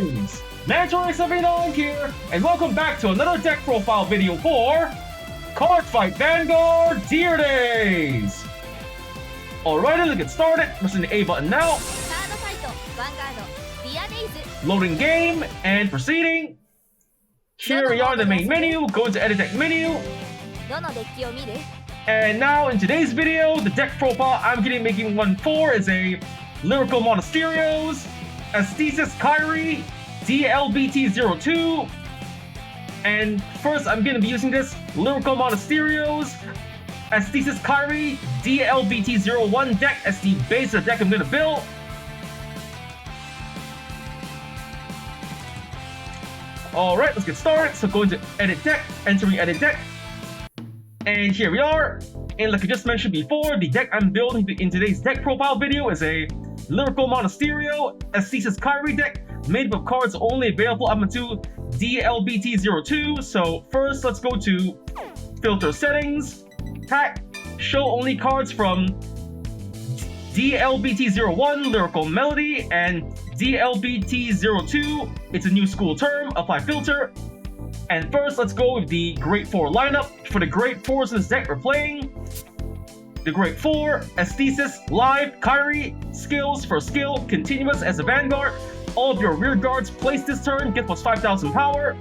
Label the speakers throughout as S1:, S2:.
S1: Greetings! Mandatory 79 here, and welcome back to another deck profile video for Cardfight Vanguard Tier Days! Alrighty, let's get started. Pressing the A button now.
S2: Cardfight Vanguard Tier Days.
S1: Loading game and proceeding. Here we are in the main menu. Go into edit deck menu.
S2: どのデッキを見る?
S1: And now in today's video, the deck profile I'm getting making one for is a Lyrical Monasterios, Astesice Kairi, D-LBT02. And first I'm going to be using this Lyrical Monasterios, Astesice Kairi, D-LBT01 deck as the base of the deck I'm going to build. Alright, let's get started. So go into edit deck, entering edit deck. And here we are. And like I just mentioned before, the deck I'm building in today's deck profile video is a Lyrical Monasterio Astesice Kairi deck made up of cards only available up until D-LBT02. So first, let's go to filter settings, pack, show only cards from D-LBT01 Lyrical Melody and D-LBT02. It's a new school term, apply filter. And first, let's go with the Great 4 lineup. For the Great 4s in this deck, we're playing the Great 4, Astesice, Live, Kairi, skills for skill, continuous as a Vanguard. All of your rear guards placed this turn get plus 5,000 power.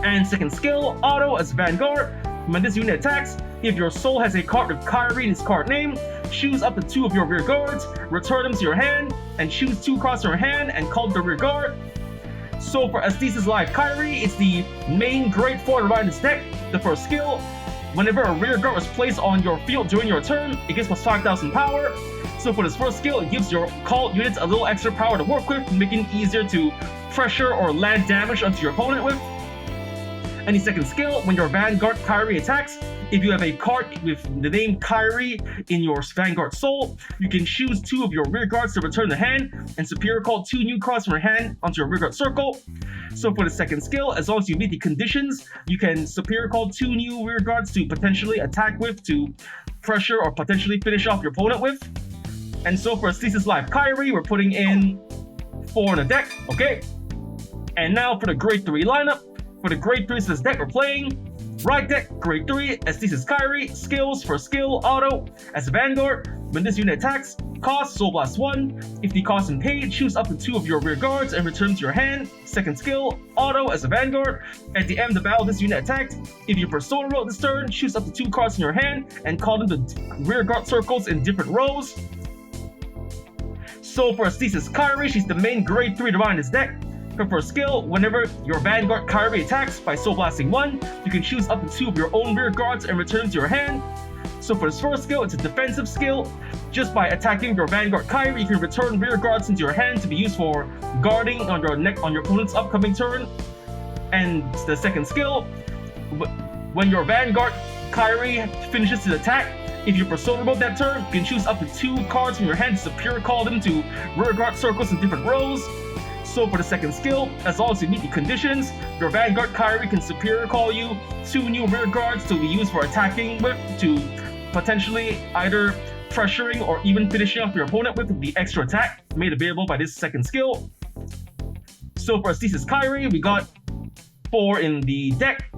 S1: And second skill, auto as Vanguard. When this unit attacks, if your soul has a card with Kairi in its card name, choose up to 2 of your rear guards, return them to your hand, and choose 2 cards from your hand and call the rear guard. So for Astesice Live Kairi, it's the main Great 4 to ride this deck. The first skill, whenever a rear guard is placed on your field during your turn, it gets plus 5,000 power. So for this first skill, it gives your called units a little extra power to work with, making it easier to pressure or land damage onto your opponent with. And the second skill, when your Vanguard Kairi attacks, if you have a card with the name Kairi in your Vanguard soul, you can choose 2 of your rear guards to return the hand, and superior call 2 new cards from your hand onto your rear guard circle. So for the second skill, as long as you meet the conditions, you can superior call 2 new rear guards to potentially attack with, to pressure or potentially finish off your opponent with. And so for Astesice Live Kairi, we're putting in 4 in the deck, okay? And now for the Grade 3 lineup. For the Grade 3s in this deck, we're playing Ride deck, Grade 3, Astesice Kairi, skills for skill, auto, as a Vanguard. When this unit attacks, cost Soul Blast 1. If the cost is paid, choose up to 2 of your rear guards and return to your hand. Second skill, auto, as a Vanguard. At the end of the battle, this unit attacked. If you Persona roll this turn, choose up to 2 cards in your hand and call them to rear guard circles in different rows. So for Astesice Kairi, she's the main Grade 3 to ride in this deck. Her first skill, whenever your Vanguard Kairi attacks by Soul Blasting 1, you can choose up to 2 of your own rear guards and return them to your hand. So for this first skill, it's a defensive skill. Just by attacking your Vanguard Kairi, you can return rear guards into your hand to be used for guarding on your opponent's upcoming turn. And the second skill, when your Vanguard Kairi finishes his attack, if you Persona mode that turn, you can choose up to 2 cards from your hand to superior call them to rear guard circles in different rows. So for the second skill, as long as you meet the conditions, your Vanguard Kairi can superior call you 2 new rear guards to be used for attacking with, to potentially either pressuring or even finishing off your opponent with the extra attack made available by this second skill. So for Astesice Kairi, we got 4 in the deck.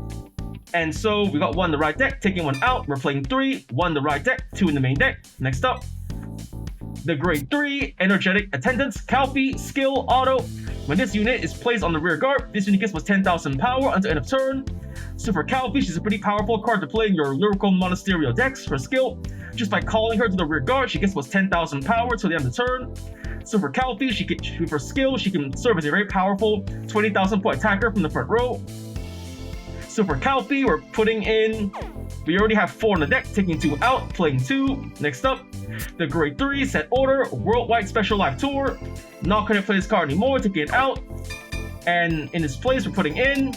S1: And so we got 1 in the right deck, taking 1 out, we're playing 3, 1 in the right deck, 2 in the main deck. Next up, the Grade 3, Energetic Attendance, Kairi, skill, auto. When this unit is placed on the rear guard, this unit gets plus 10,000 power until end of turn. So for Kairi, she's a pretty powerful card to play in your Lyrical Monasterio decks. For skill, just by calling her to the rear guard, she gets plus 10,000 power till the end of the turn. So for Kairi, for skill, she can serve as a very powerful 20,000 point attacker from the front row. So for Kairi, we're putting in, we already have 4 in the deck, taking 2 out, playing 2. Next up, the Grade 3, Set Order, Worldwide Special Live Tour. Not going to play this card anymore, taking it out. And in its place, we're putting in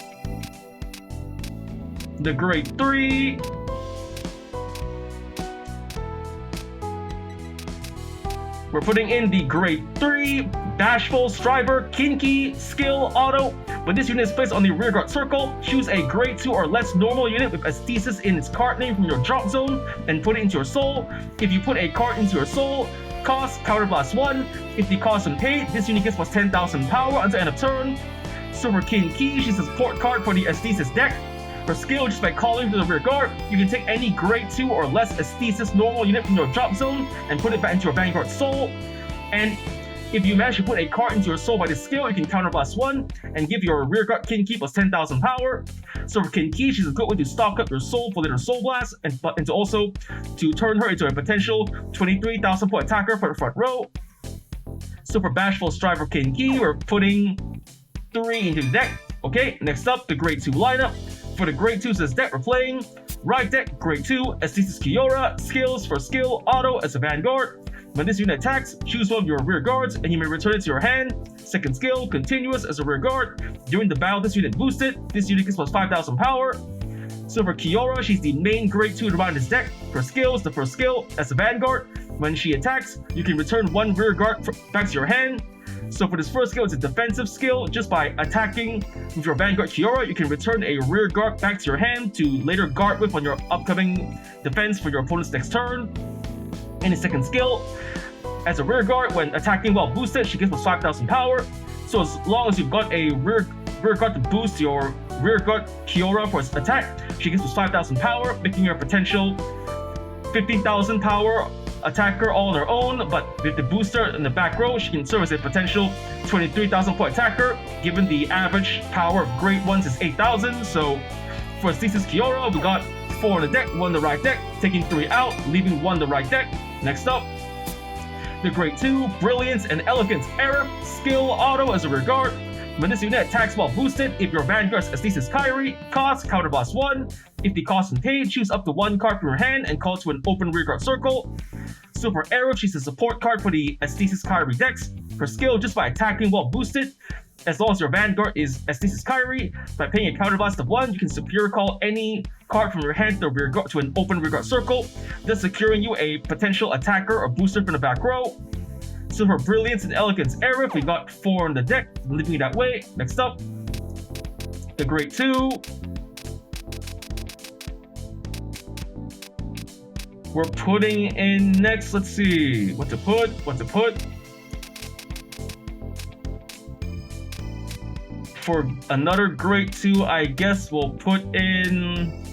S1: the Grade 3. We're putting in the Grade 3, Bashful, Striver, Kinky, Skill, Auto. When this unit is placed on the rear guard circle, choose a Grade 2 or less normal unit with Astesice in its card name from your drop zone and put it into your soul. If you put a card into your soul, Cost, counterblast 1. If the cost is paid, this unit gets plus 10,000 power until end of turn. Super Kinki, she's a support card for the Astesice deck. Her skill, just by calling to the rear guard, you can take any grade 2 or less Astesice normal unit from your drop zone and put it back into your Vanguard soul. And if you manage to put a card into your soul by this skill, you can counterblast 1 and give your rear guard Kinki plus 10,000 power. So for Kinki, she's a good way to stock up your soul for later soul blast, and to also to turn her into a potential 23,000 point attacker for the front row. So for Bashful Striver Kinki, we're putting 3 into the deck. Okay, next up, the grade 2 lineup. For the grade 2 says deck, we're playing right deck, grade 2, Astesice Kiora, skills for skill, auto as a Vanguard. When this unit attacks, choose one of your rear guards and you may return it to your hand. Second skill, continuous as a rear guard. During the battle, this unit boosted. This unit gets plus 5,000 power. So for Kiora, she's the main grade 2 to run this deck. Her skill is the first skill as a Vanguard. When she attacks, you can return 1 rear guard back to your hand. So for this first skill, it's a defensive skill. Just by attacking with your Vanguard Kiora, you can return a rear guard back to your hand to later guard with on your upcoming defense for your opponent's next turn. In the second skill, as a rear guard, when attacking while boosted, she gets plus 5,000 power. So as long as you've got a rear guard to boost your rear guard Kiora for its attack, she gets plus 5,000 power, making her a potential 15,000 power attacker all on her own. But with the booster in the back row, she can serve as a potential 23,000 point attacker, given the average power of grade 1s is 8,000. So for Astesice Kiora, we got 4 on the deck, 1 on the right deck, taking 3 out, leaving 1 on the right deck. Next up, the grade 2, Brilliance and Elegance Arab, skill auto as a rear guard. When this unit attacks while boosted, if your Vanguard's Astesice Kairi, cost, counterblast 1. If the cost is paid, choose up to 1 card from your hand and call to an open rear guard circle. So for Arab, she's a support card for the Astesice Kairi decks. Her skill, just by attacking while boosted, as long as your Vanguard is Astesice Kairi, by paying a counterblast of 1, you can superior call any card from your hand to, rear guard, to an open rear guard circle, thus securing you a potential attacker or booster from the back row. So for Brilliance and Elegance Arif, we got 4 on the deck, leaving it that way. Next up, the grade 2. We're putting in next, let's see, what to put. For another grade 2, I guess we'll put in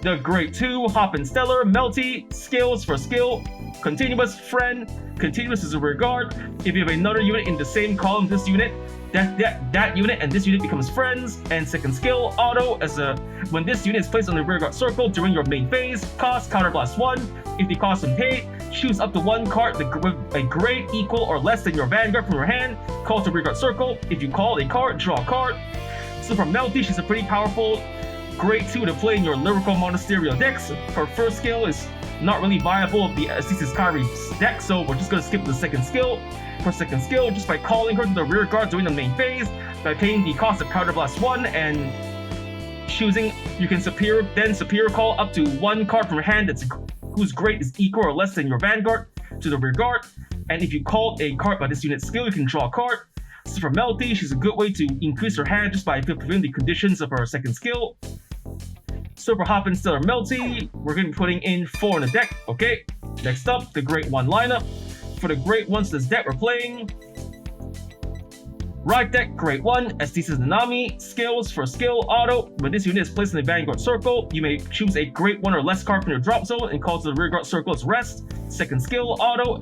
S1: the grade 2, Hoppin'Stellar, Melty, skills for skill, continuous friend. Continuous is a rear guard. If you have another unit in the same column, this unit, that unit and this unit becomes friends. And second skill, auto, as a when this unit is placed on the rear guard circle during your main phase, cost, counterblast 1. If the cost is paid, choose up to 1 card with a grade equal or less than your Vanguard from your hand, call to rear guard circle. If you call a card, draw a card. So for Melty, she's a pretty powerful grade 2 to play in your Lyrical Monasterio decks. Her first skill is not really viable of the Astesice Kairi's deck, so we're just going to skip the second skill. For second skill, just by calling her to the rear guard during the main phase, by paying the cost of counterblast 1 and choosing, you can superior call up to 1 card from your hand whose grade is equal or less than your Vanguard to the rear guard. And if you call a card by this unit's skill, you can draw a card. So for Melty, she's a good way to increase her hand just by fulfilling the conditions of her second skill. So for Hoppin'Stellar Melty, we're going to be putting in 4 on the deck. Okay, next up, the grade 1 lineup. For the grade 1's this deck, we're playing right deck, grade 1, Astesice Nanami, skills for skill, auto. When this unit is placed in the Vanguard circle, you may choose a grade 1 or less card from your drop zone and call to the rear guard circle as rest. Second skill, auto.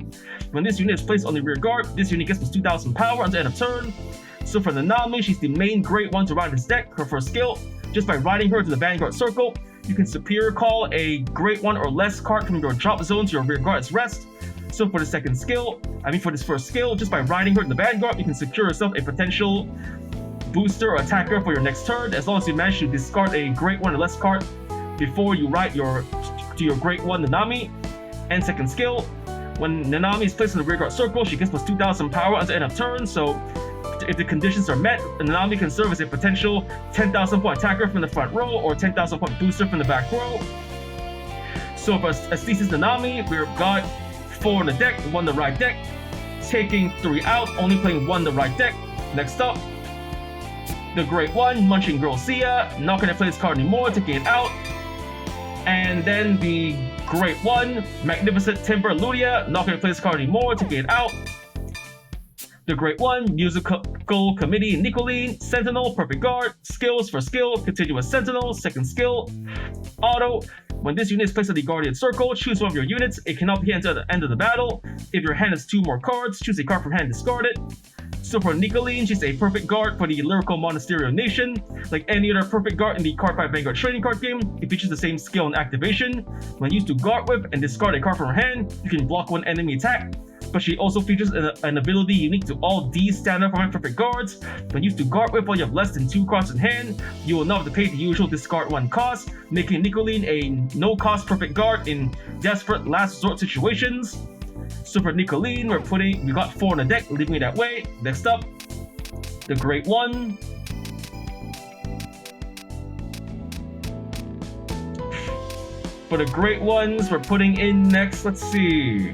S1: When this unit is placed on the rear guard, this unit gets plus 2,000 power until end of turn. So for Nanami, she's the main grade 1 to ride this deck. Her first skill, just by riding her to the Vanguard circle, you can superior call a grade 1 or less card from your drop zone to your rear guard as rest. So for the second skill, for this first skill, just by riding her to the Vanguard, you can secure yourself a potential booster or attacker for your next turn, as long as you manage to discard a grade 1 or less card before you ride to your grade 1 Nanami. And second skill, when Nanami is placed in the rear guard circle, she gets plus 2,000 power until end of turn. So if the conditions are met, Nanami can serve as a potential 10,000 point attacker from the front row or 10,000 point booster from the back row. So for Astesice Nanami, we've got 4 on the deck, 1 on the right deck, taking 3 out, only playing 1 on the right deck. Next up, the grade 1, Munching Girl Sia, not going to play this card anymore, taking it out. And then the Great 1, Magnificent Timber Ludia, not going to play this card anymore, taking it out. The Great 1, Musical Committee Nicoline, Sentinel, Perfect Guard, skills for skill, Continuous Sentinel, second skill, auto. When this unit is placed in the Guardian Circle, choose one of your units. It cannot be entered at the end of the battle. If your hand has 2 more cards, choose a card from hand, discard it. So for Nicoline, she's a perfect guard for the Lyrical Monasterio Nation. Like any other perfect guard in the Cardfight Vanguard trading card game, it features the same skill and activation. When used to guard with and discard a card from her hand, you can block one enemy attack. But she also features an ability unique to all D standard format perfect guards. When used to guard with while you have less than 2 cards in hand, you will not have to pay the usual discard 1 cost, making Nicoline a no-cost perfect guard in desperate last resort situations. So for Nicoline, we got 4 on the deck, leaving it that way. Next up, the Great 1. For the Great Ones, we're putting in next, let's see.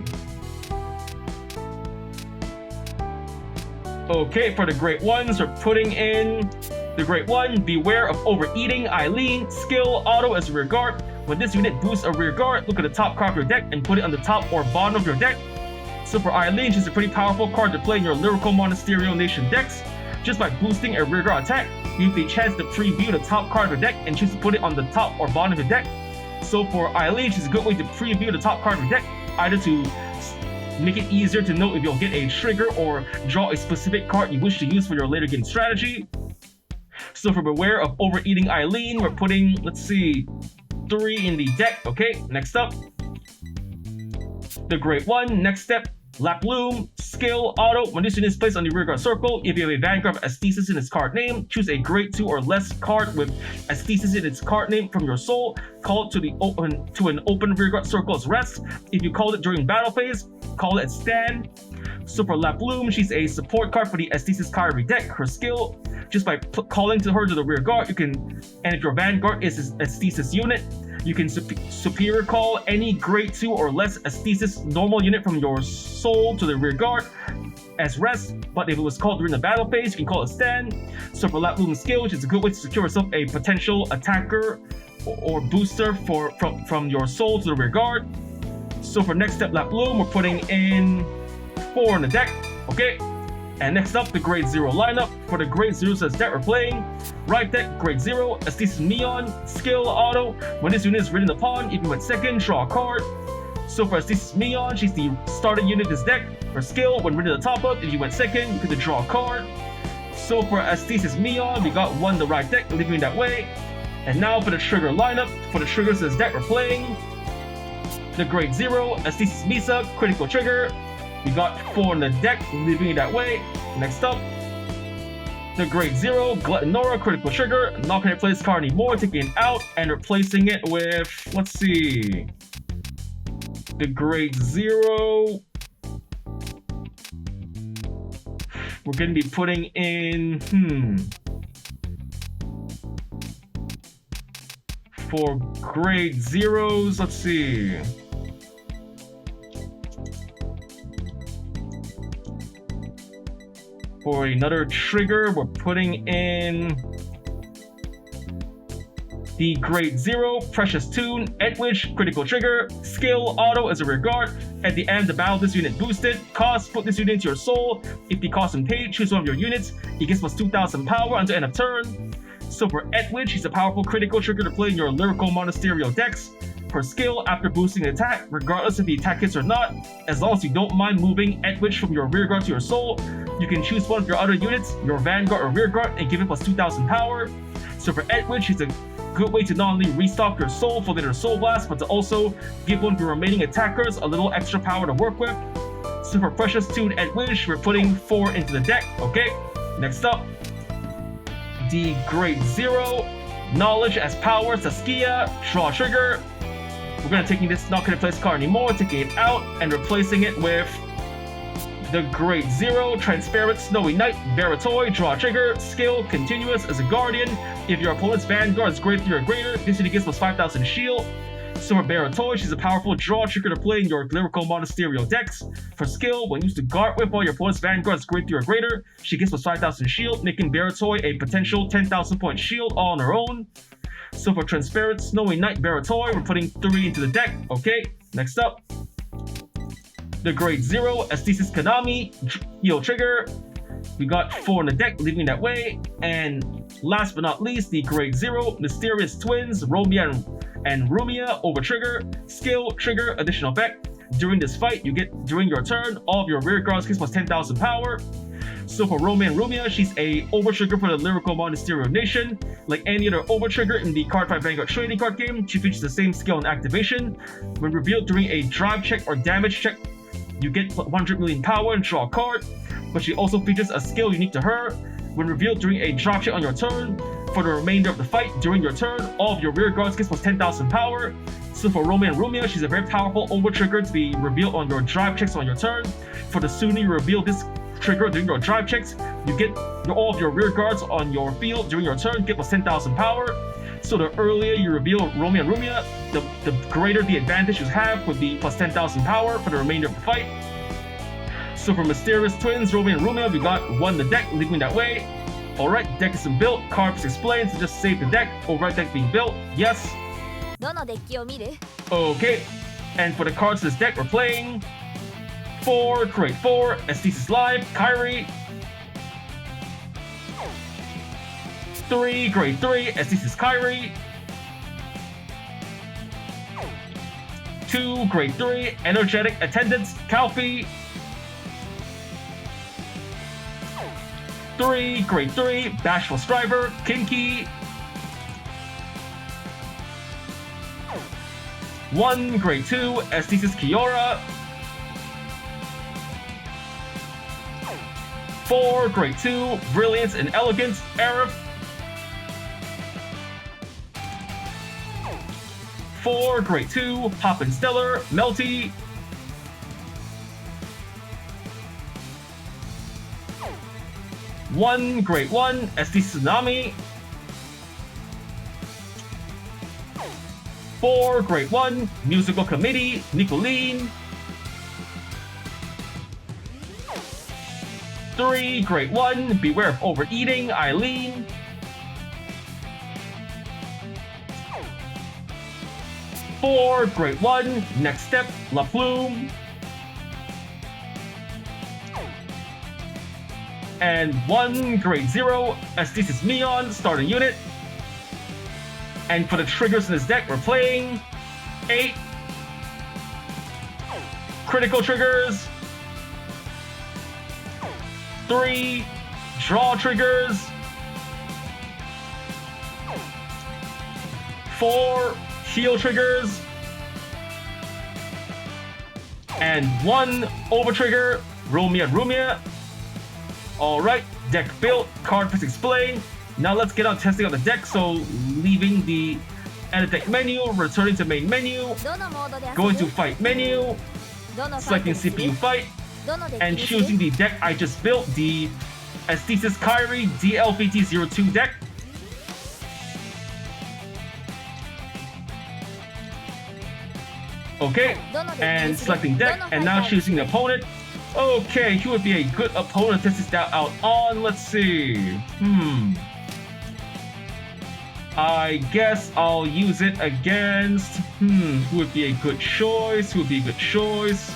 S1: Okay, for the Great Ones, we're putting in the Great 1, Beware of Overeating Eileen, skill, auto as a rear guard. When this unit boosts a rear guard, look at the top card of your deck and put it on the top or bottom of your deck. So for Eileen, she's a pretty powerful card to play in your Lyrical Monasterio Nation decks. Just by boosting a rear guard attack, you have the chance to preview the top card of your deck and choose to put it on the top or bottom of your deck. So for Eileen, she's a good way to preview the top card of your deck, either to make it easier to know if you'll get a trigger or draw a specific card you wish to use for your later game strategy. So for Beware of Overeating Eileen, we're putting, let's see, 3 in the deck. Okay, next up, the Great 1. Next step, Laploom, skill, auto. When this unit is placed on the rear guard circle, if you have a Vanguard of Astesice in its card name, choose a grade 2 or less card with Astesice in its card name from your soul. Call it to an open rear guard circle as rest. If you called it during battle phase, call it stand. So for Laploom, she's a support card for the Astesice Kairi deck. Her skill, just by calling to her to the rear guard, you can, and if your Vanguard is an Astesice unit, you can superior call any grade 2 or less Astesice normal unit from your soul to the rear guard as rest, but if it was called during the battle phase, you can call it stand. So for Laploom's skill, which is a good way to secure yourself a potential attacker or booster from your soul to the rear guard. So for next step Laploom, we're putting in 4 in the deck. Okay. And next up, the grade 0 lineup. For the grade 0 says deck we're playing. Right deck, grade 0, Astesice Neon, skill, auto. When this unit is ridden upon, if you went second, draw a card. So for Astesice Neon, she's the starting unit of this deck. Her skill, when ridden to the top up, if you went second, you could draw a card. So for Astesice Neon, we got 1 the right deck, leaving it that way. And now for the trigger lineup. For the trigger says deck we're playing. The grade 0, Astesice Misa, critical trigger. We got 4 on the deck, leaving it that way. Next up, the grade 0, Gluttonora, critical trigger. Not going to play this card anymore, taking it out and replacing it with, let's see, the grade 0. We're going to be putting in, for grade 0s, let's see. For another trigger, we're putting in the grade 0, Precious Tune, Edwidge, critical trigger, skill, auto as a rear guard. At the end of the battle, this unit boosted. Cost, put this unit into your soul. If the cost is paid, choose one of your units. It gets plus 2,000 power until end of turn. So for Edwidge, he's a powerful critical trigger to play in your Lyrical Monasterio decks. Per skill, after boosting an attack, regardless if the attack hits or not, as long as you don't mind moving Edwidge from your rear guard to your soul, you can choose one of your other units, your Vanguard or rear guard, and give it plus 2,000 power. So for Edwidge, it's a good way to not only restock your soul for later soul blast, but to also give one of your remaining attackers a little extra power to work with. So for Precious Tune Edwidge, we're putting 4 into the deck. Okay, next up, the grade 0, Knowledge as power, Saskia, draw trigger. We're going to taking this, not going to play this card anymore, taking it out and replacing it with the grade 0, Transparent Snowy Knight, Baratoi, draw trigger, skill, continuous as a guardian. If your opponent's Vanguard is grade 3 or greater, this unit gets plus 5,000 shield. So for Baratoi, she's a powerful draw trigger to play in your Lyrical Monasterio decks. For skill, when used to guard with while your opponent's Vanguard is grade 3 or greater, she gets plus 5,000 shield, making Baratoi a potential 10,000 point shield all on her own. So for Transparent Snowy Knight Baratoy, we're putting 3 into the deck. Okay, next up. The Grade 0 Astesice Kanami Heal Trigger. We got 4 in the deck, leaving that way. And last but not least, the Grade 0 Mysterious Twins Romia and Rumia Over Trigger. Skill Trigger Additional Effect. During this fight, you get, during your turn, all of your rear guards plus 10,000 power. So for Romia and Rumia, she's a over trigger for the Lyrical Monasterio Nation. Like any other over trigger in the Cardfight Vanguard trading card game, she features the same skill and activation. When revealed during a drive check or damage check, you get 100 million power and draw a card. But she also features a skill unique to her. When revealed during a drop check on your turn, for the remainder of the fight, during your turn, all of your rear guards plus 10,000 power. So for Romia and Rumia, she's a very powerful over trigger to be revealed on your drive checks on your turn. For the sooner you reveal this trigger during your drive checks, you get all of your rear guards on your field during your turn, get plus 10,000 power. So the earlier you reveal Romia and Rumia, the greater the advantage you have with the plus 10,000 power for the remainder of the fight. So for Mysterious Twins, Romia and Rumia, we got 1 in the deck, leaving that way. Alright, deck isn't built, cards explained, so just save the deck. Override deck being built, yes.
S2: どのデッキを見る
S1: Okay, and for the cards in this deck, we're playing 4, Grade 4, Astesice Live, Kairi. 3, Grade 3, Astesice Kairi. 2, Grade 3, Energetic Attendance, Kalfi. 3, Grade 3, Bashful Striver, Kinky. 1, Grade 2, Astesice Kiora. 4, Grade 2, Brilliance and Elegance, Aerith. 4, Grade 2, Hoppin'Stellar, Melty. 1, Grade 1, Astesice Tsunami. 4, Grade 1, Musical Committee, Nicolene. 3, Grade 1, Beware of Overeating, Eileen. 4, Grade 1, Next Step, La Plume. And 1, Grade 0, Astesice Mion, starting unit. And for the triggers in this deck, we're playing 8 critical triggers, 3 draw triggers, 4 heal triggers, and 1 over trigger, Romia and Rumia. Alright, deck built, card picks explained. Now let's get on testing out the deck. So leaving the edit deck menu, returning to main menu,
S2: どのモードで遊ぶ
S1: going to fight menu,
S2: どのファイト
S1: selecting
S2: にする
S1: CPU fight,
S2: どのデッキ
S1: and
S2: にする
S1: choosing the deck I just built, the Astesice Kairi D-LBT02 deck. Okay, and selecting deck, and now choosing the opponent. Okay, who would be a good opponent to test this out on? Let's see. I guess I'll use it against... who would be a good choice? Who would be a good choice?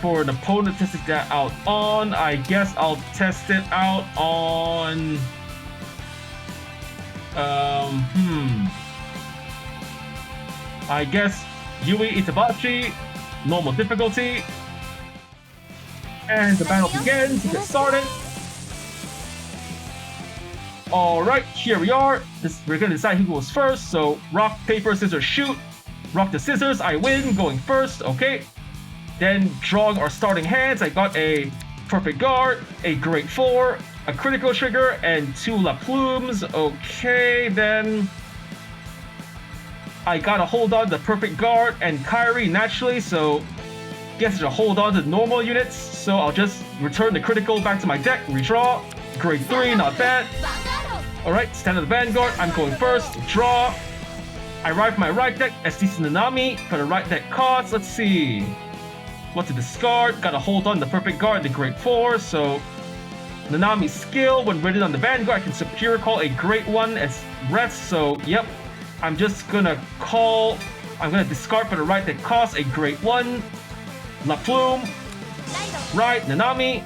S1: For an opponent to test that out on, I guess I'll test it out on... I guess Yui Itabachi, normal difficulty. And the battle begins. Get started. Alright, here we are. We're gonna decide who goes first. So rock, paper, scissors, shoot. Rock the scissors, I win, going first. Okay. Then drawing our starting hands. I got a perfect guard, a Grade 4, a critical trigger, and 2 La Plumes. Okay, then I gotta hold on to the perfect guard and Kairi naturally, so guess I should hold on to the normal units. So I'll just return the critical back to my deck, redraw. Grade 3, not bad. Alright, stand of the Vanguard, I'm going first, draw. I ride for my right deck, Astesice Nanami. For the right deck cards, let's see. What to discard? Gotta hold on the perfect guard, the Grade 4, so Nanami's skill, when rated on the Vanguard, I can superior call a Great One as rest. So, yep, I'm just gonna discard for the right that costs a Great One. La Plume, right, Nanami.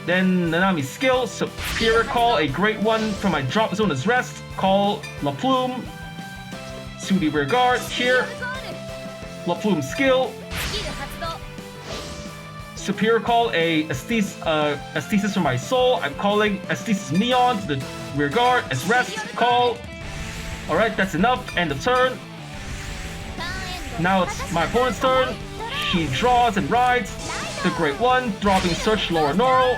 S1: Then Nanami's skill, superior call a Great One from my drop zone as rest. Call La Plume to the rear guard here. La Plume skill, superior call a Astesice from my soul. I'm calling Astesice Neon to the rear guard as rest. Call. Alright, that's enough. End of turn. Now it's my opponent's turn. She draws and rides the Great One, dropping Search Lower Neural.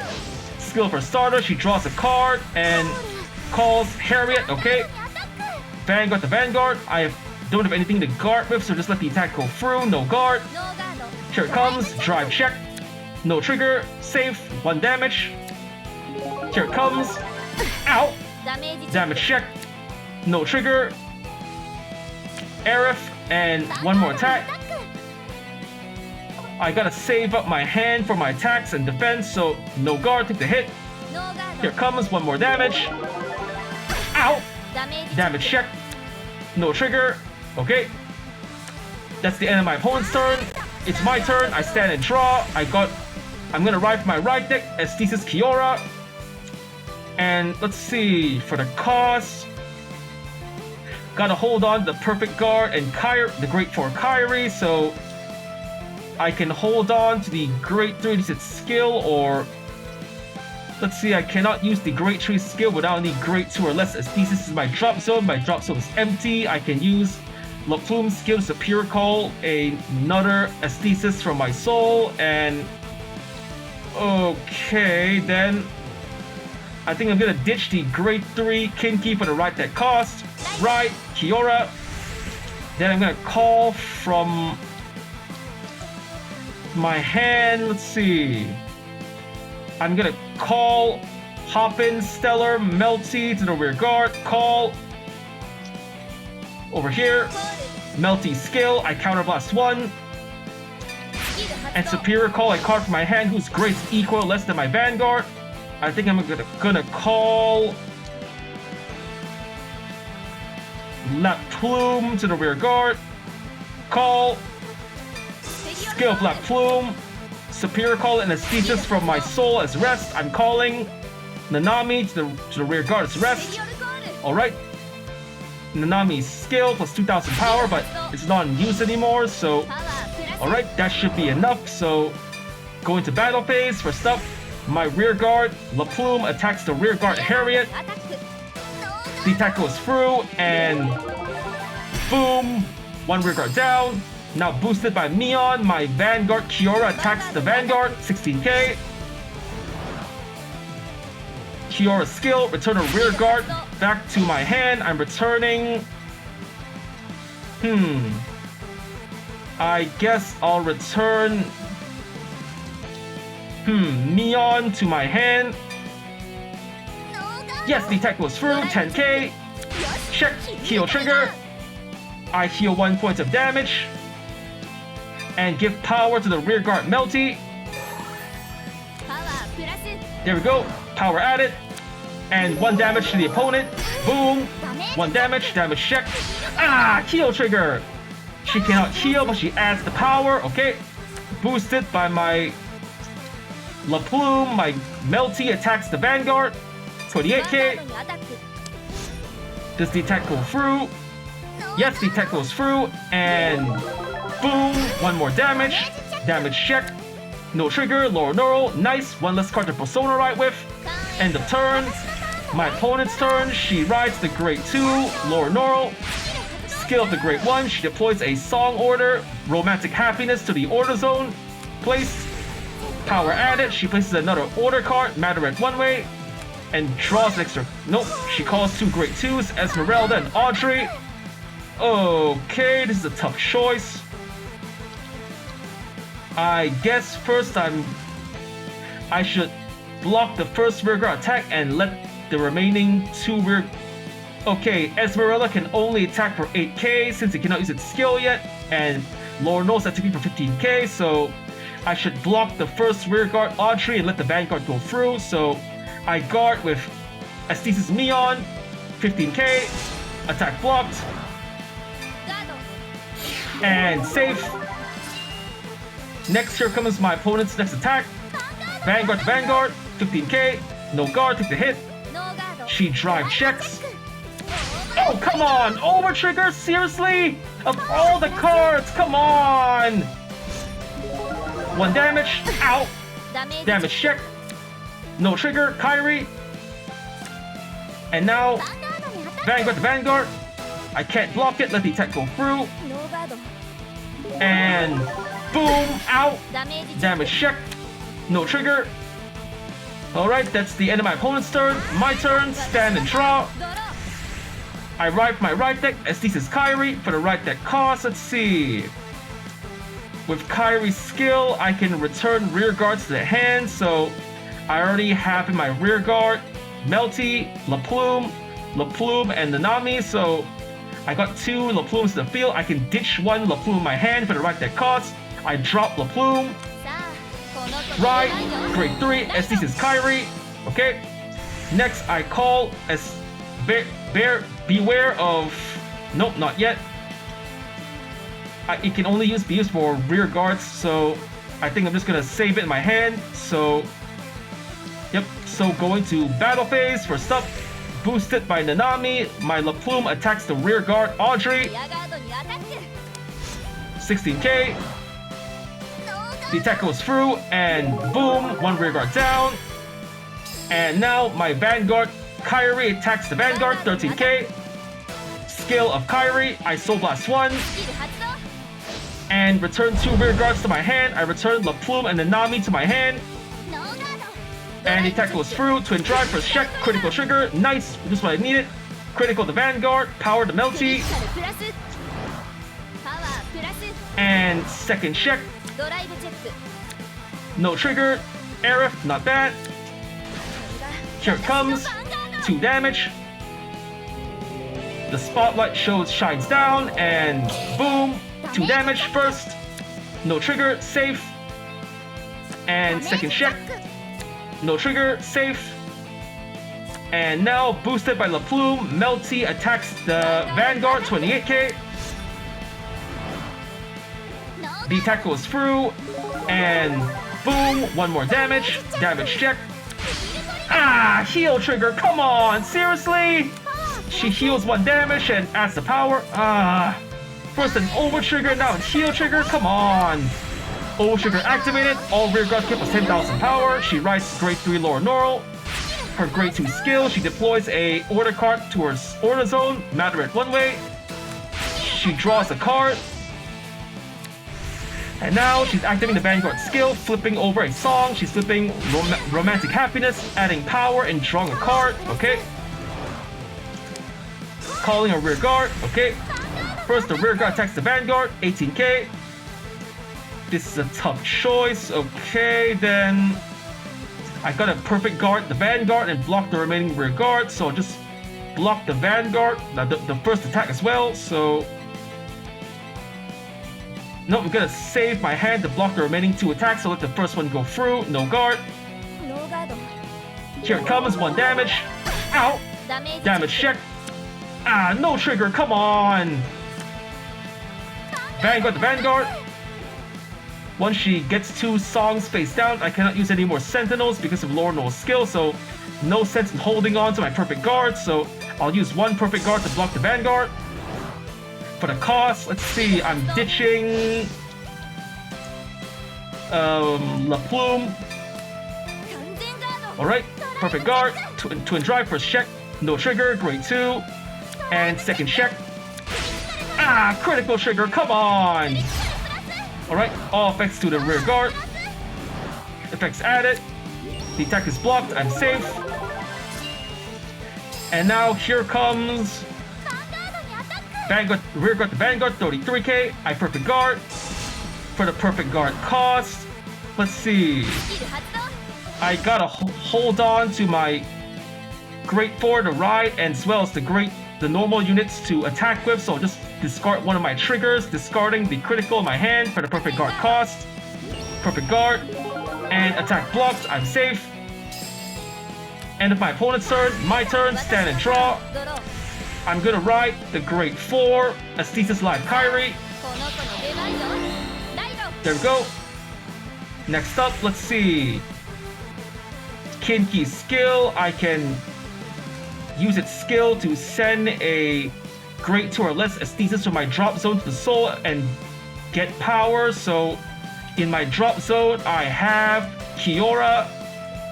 S1: Skill for starter, she draws a card and calls Harriet. Okay. Vanguard the Vanguard. I don't have anything to guard with, so just let the attack go through. No guard. Here it comes. Drive check. No trigger. Safe. 1 damage. Here it comes. Ow. Damage check. No trigger. Aerith. And 1 more attack. I gotta save up my hand for my attacks and defense, so no guard, take the hit. Here comes 1 more damage. Ow! Damage check. No trigger. Okay. That's the end of my opponent's turn. It's my turn. I stand and draw. I'm gonna ride for my right deck, Astesice Kiora. And let's see, for the cost, gotta hold on to the Perfect Guard and the Great 4 Kairi, so I can hold on to the Great 3 Decent skill, or let's see, I cannot use the Great 3 skill without any Great 2 or less Astesice is my drop zone. My drop zone is empty. I can use La Plume skill to superior call another Astesice from my soul, and okay, then I think I'm gonna ditch the Great 3 Kinky for the right that cost. Right, Kiora. Then I'm gonna call from my hand, let's see. I'm gonna call Hoppin'Stellar Melty to the rear guard. Call over here. Melty skill, I counterblast 1. And superior call a card from my hand whose grade's equal or less than my Vanguard. I think I'm gonna call La Plume to the rear guard. Call skill of La Plume. Superior call and Astesice from my soul as rest. I'm calling Nanami to the rear guard as rest. Alright. Nanami's skill plus 2000 power, but it's not in use anymore, so alright, that should be enough. So go into battle phase. First up, my rear guard, La Plume attacks the rear guard Harriet. The attack goes through and boom, 1 rear guard down. Now boosted by Neon, my Vanguard Kiora attacks the Vanguard, 16k. Kiora's skill, return a rear guard back to my hand. I'm returning... I guess I'll return... Neon to my hand. Yes, the attack goes through, 10k. Check, heal trigger. I heal 1 point of damage. And give power to the rear guard Melty. There we go, power added. And 1 damage to the opponent. Boom, 1 damage, damage check. Heal trigger. She cannot heal, but she adds the power. Okay, boosted by my La Plume. My Melty attacks the Vanguard, 28k. Does the attack go through? Yes, the attack goes through, and boom, 1 more damage. Damage check. No trigger, lower neural. Nice, 1 less card to Persona ride with. End of turn. My opponent's turn. She rides the Great 2, lower neural. Skill of the Great 1, she deploys a song order, Romantic Happiness, to the order zone. Placed. Power added. She places another order card, Matter at 1 way, and draws an extra. Nope, she calls 2 Great 2s, Esmeralda and Audrey. Okay, this is a tough choice. I guess first I should block the first rear guard attack and let the remaining 2 rear... Okay, Esmeralda can only attack for 8k since it cannot use its skill yet, and Lower Nose attacking for 15k, so I should block the first rear guard Audrey and let the Vanguard go through. So I guard with Astesice Neon, 15k, attack blocked,
S2: ガード
S1: and safe. Next, here comes my opponent's next attack. Vanguard to Vanguard, 15k, no guard, take the hit.
S2: ノーガード
S1: She drive checks. Oh, come on! Over trigger? Seriously? Of all the cards, come on! 1 damage, out.
S2: ダメージ
S1: Damage check. No trigger, Kairi. And now,
S2: ヴァンガードにアタッ
S1: Vanguard to Vanguard. I can't block it, let the attack go through.
S2: クノーガード
S1: And boom, out.
S2: ダメージ
S1: Damage check. No trigger. Alright, that's the end of my opponent's turn. My turn, stand and draw.
S2: ドロー
S1: I ride my right deck, Astesice Kairi. For the right deck cost, let's see. With Kairi's skill, I can return rear guards to the hand, so I already have in my rear guard Melty, LaPlume, and Nanami, so I got 2 LaPlumes to the field. I can ditch 1 LaPlume in my hand for the right deck cost. I drop LaPlume,
S2: さあこの子
S1: ride,
S2: の
S1: grade 3, Astesice Kairi. Okay. Next, I call as beware of. Nope, not yet. It can only be used for rear guards, so I think I'm just gonna save it in my hand. So, yep. So going to battle phase. First up, boosted by Nanami. My LaPlume attacks the rear guard Audrey.
S2: リアガードにアタック
S1: 16k.
S2: ノーガー
S1: The attack goes through, and boom, 1 rear guard down. And now my Vanguard Kairi attacks the Vanguard, 13k. Skill of Kairi, I Soul Blast 1,
S2: ドスキル発動
S1: and return 2 rear guards to my hand. I return LaPlume and Nanami to my hand,
S2: ノーガード
S1: and the attack goes through. Twin Drive, first check, critical trigger, nice, just what I needed. Critical to Vanguard, power to
S2: クリ
S1: Melty,
S2: ティカルプラスパワープラス
S1: and second check,
S2: ドライブチェック
S1: no trigger, Aerith, not bad. Here it comes, 2 damage. The spotlight shines down, and boom, 2 damage first. No trigger, safe. And second check, no trigger, safe. And now boosted by LaPlume, Melty attacks the Vanguard, 28k.
S2: ノーガー
S1: The attack goes through, and boom, 1 more damage. Damage check. Ah, heal trigger, come on, seriously? She heals 1 damage and adds the power. Ah, first an over trigger, now a heal trigger, come on. Over trigger activated, all rear guards get plus 10,000 power. She rises grade 3 lower normal. Her grade 2 skill, she deploys a order card towards order zone, matter it 1 way. She draws a card. And now she's activating the Vanguard skill, flipping over a song. She's flipping Romantic Happiness, adding power and drawing a card. Okay. Calling a rear guard. Okay. First, the rear guard attacks the Vanguard, 18k. This is a tough choice. Okay, then I gotta perfect guard the Vanguard and block the remaining rear guard. So I'll just block the Vanguard, the first attack as well. So no, I'm gonna save my hand to block the remaining 2 attacks, so let the first one go through. No guard.
S2: ノーガード
S1: Here it comes, 1 damage. Ow!
S2: ダメージ
S1: Damage check. Ah, no trigger, come on! Vanguard the Vanguard. Once she gets 2 songs face down, I cannot use any more Sentinels because of lower normal skill, so no sense in holding on to my perfect guard, so I'll use 1 perfect guard to block the Vanguard. For the cost, let's see, I'm ditching LaPlume.
S2: 完全ガード
S1: Alright, perfect guard, twin drive, first check, no trigger, grade 2, and second check. Ah, critical trigger, come on! Alright, all effects to the rear guard. Effects added. The attack is blocked, I'm safe. And now here comes Vanguard, rear guard to Vanguard, 33k. I perfect guard. For the perfect guard cost, let's see.
S2: スキル発動
S1: I gotta hold on to my Great 4 to ride, and as well as the normal units to attack with. So I'll just discard 1 of my triggers, discarding the critical in my hand for the perfect guard cost. Perfect guard, and attack blocked. I'm safe. End of my opponent's turn, my turn, stand and draw. I'm gonna ride the Great 4, Astesice Live Kairi. There we go. Next up, let's see. Kinki's skill, I can use its skill to send a Great 2 or less Astesice from my drop zone to the soul and get power. So in my drop zone, I have Kiora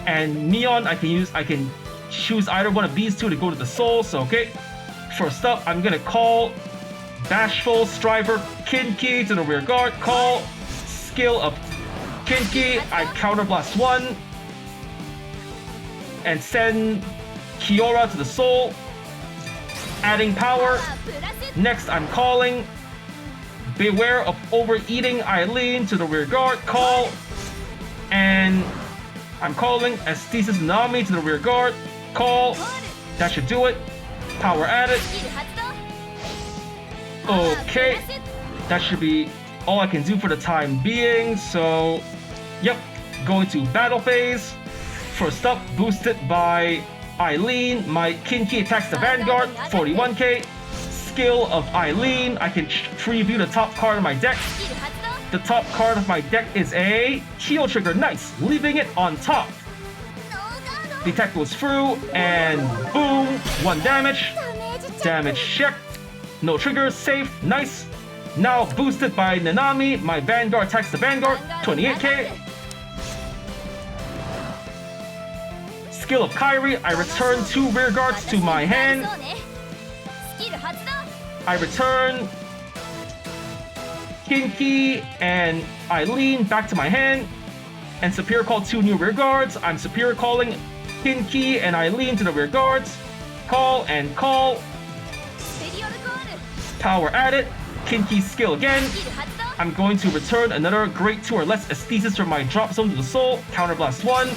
S1: and Neon. I can choose either one of these two to go to the soul. So okay. First up, I'm gonna call Bashful Striver Kinki to the rear guard. Call skill of Kinki. I counterblast 1 and send Kiora to the soul, adding power. Next, I'm calling Beware of Overeating Eileen to the rear guard. Call, and I'm calling Astesice Nami to the rear guard. Call. That should do it. Power added. Okay, that should be all I can do for the time being. So, yep, going to battle phase. First up, boosted by Eileen. My Kinki attacks the Vanguard, 41k. Skill of Eileen. I can preview the top card of my deck. The top card of my deck is a Heal Trigger. Nice, leaving it on top. The attack goes through, and boom, 1 damage. Damage check. No trigger, safe, nice. Now boosted by Nanami, my Vanguard attacks the Vanguard, 28k. Skill of Kairi, I return 2 rear guards to my hand. I return Kinki and Eileen back to my hand. And Superior call 2 new rear guards. I'm Superior calling Kinki and Eileen to the rear guards. Call and call. Power added. Kinki's skill again. I'm going to return another Great 2 or less Astesice from my drop zone to the soul. Counterblast 1.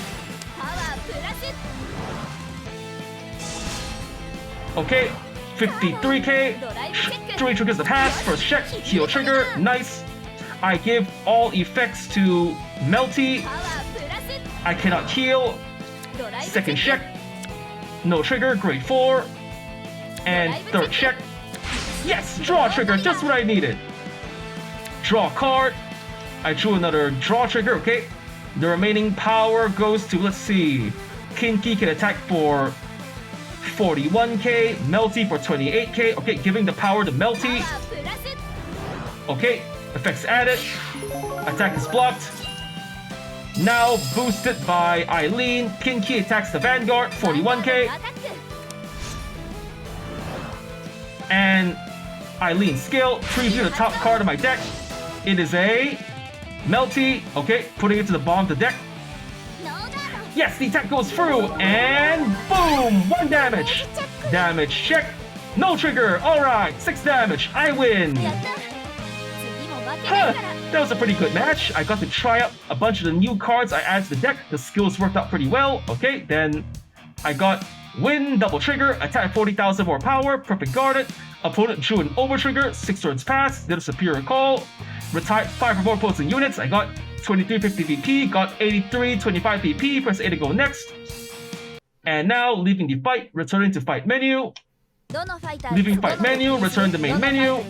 S1: Okay, 53k. 3 triggers to pass. First check. Heal trigger. Nice. I give all effects to Melty. I cannot heal. Second check. No trigger. Grade 4. And third check. Yes! Draw trigger. Just what I needed. Draw card. I drew another draw trigger. Okay. The remaining power goes to, let's see. Kinki can attack for 41k. Melty for 28k. Okay, giving the power to Melty. Okay. Effects added. Attack is blocked. Now boosted by Eileen. Kinki attacks the Vanguard, 41k. And Eileen's skill, preview the top card of my deck. It is a Melty. Okay, putting it to the bottom of the deck. Yes, the attack goes through, and boom! 1 damage. Damage check. No trigger. Alright, 6 damage. I win. Huh, that was a pretty good match. I got to try out a bunch of the new cards I added to the deck. The skills worked out pretty well. Okay, then I got win, double trigger, attack 40,000 more power, perfect guarded. Opponent drew an over trigger, 6 turns passed, did a superior call. Retired 5 or more opposing units. I got 2350 VP, got 8325 VP, press A to go next. And now leaving the fight, returning to fight menu. Leaving fight menu, return to main menu.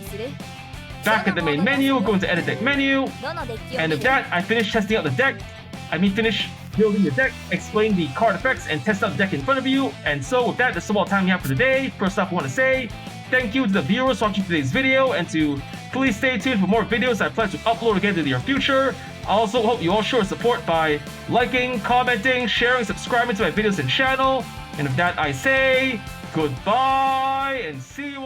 S1: Back at the main menu, go into edit deck menu. And with that, I finished testing out the deck. Finish building the deck, explain the card effects, and test out the deck in front of you. And so with that, that's all the time we have for today. First off, I want to say thank you to the viewers watching today's video, and to please stay tuned for more videos I plan to upload again in the near future. I also hope you all show support by liking, commenting, sharing, subscribing to my videos and channel. And with that, I say goodbye and see you